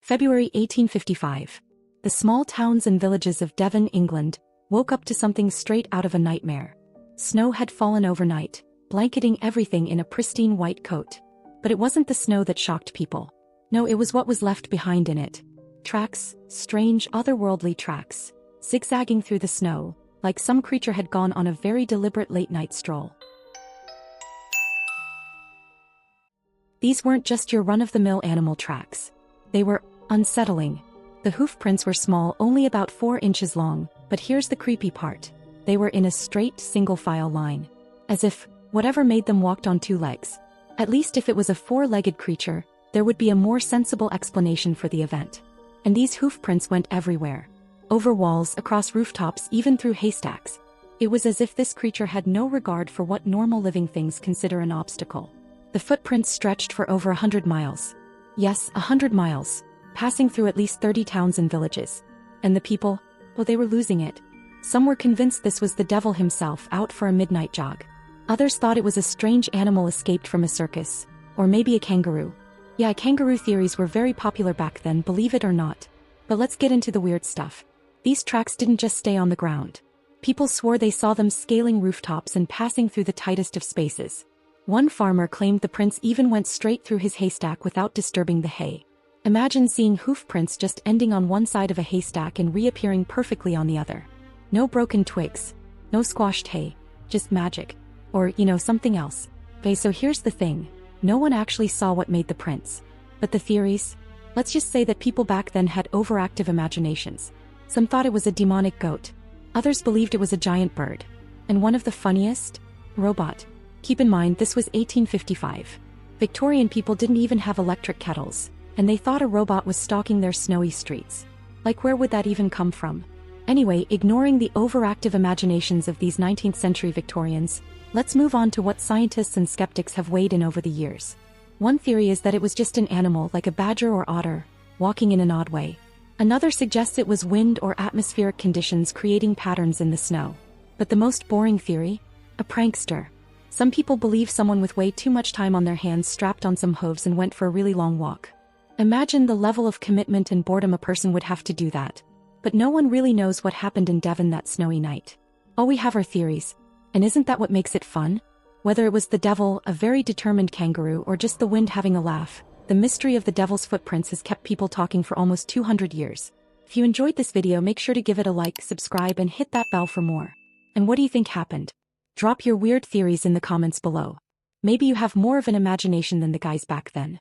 February 1855. The small towns and villages of Devon, England, woke up to something straight out of a nightmare. Snow had fallen overnight, blanketing everything in a pristine white coat. But it wasn't the snow that shocked people. No, it was what was left behind in it. Tracks, strange, otherworldly tracks, zigzagging through the snow, like some creature had gone on a very deliberate late-night stroll. These weren't just your run-of-the-mill animal tracks. They were unsettling. The hoof prints were small, only about 4 inches long, but here's the creepy part. They were in a straight, single-file line. As if whatever made them walked on 2 legs. At least if it was a 4-legged creature, there would be a more sensible explanation for the event. And these hoof prints went everywhere. Over walls, across rooftops, even through haystacks. It was as if this creature had no regard for what normal living things consider an obstacle. The footprints stretched for over 100 miles. Yes, 100 miles. Passing through at least 30 towns and villages. And the people? Well, they were losing it. Some were convinced this was the devil himself out for a midnight jog. Others thought it was a strange animal escaped from a circus. Or maybe a kangaroo. Yeah, kangaroo theories were very popular back then, believe it or not. But let's get into the weird stuff. These tracks didn't just stay on the ground. People swore they saw them scaling rooftops and passing through the tightest of spaces. One farmer claimed the prints even went straight through his haystack without disturbing the hay. Imagine seeing hoof prints just ending on one side of a haystack and reappearing perfectly on the other. No broken twigs. No squashed hay. Just magic. Or, something else. Okay, so here's the thing. No one actually saw what made the prints. But the theories? Let's just say that people back then had overactive imaginations. Some thought it was a demonic goat. Others believed it was a giant bird. And one of the funniest? Robot. Keep in mind, this was 1855. Victorian people didn't even have electric kettles. And they thought a robot was stalking their snowy streets. Like, where would that even come from? Anyway, ignoring the overactive imaginations of these 19th century Victorians, let's move on to what scientists and skeptics have weighed in over the years. One theory is that it was just an animal like a badger or otter, walking in an odd way. Another suggests it was wind or atmospheric conditions creating patterns in the snow. But the most boring theory? A prankster. Some people believe someone with way too much time on their hands strapped on some hooves and went for a really long walk. Imagine the level of commitment and boredom a person would have to do that. But no one really knows what happened in Devon that snowy night. All we have are theories. And isn't that what makes it fun? Whether it was the devil, a very determined kangaroo, or just the wind having a laugh, the mystery of the devil's footprints has kept people talking for almost 200 years. If you enjoyed this video, make sure to give it a like, subscribe, and hit that bell for more. And what do you think happened? Drop your weird theories in the comments below. Maybe you have more of an imagination than the guys back then.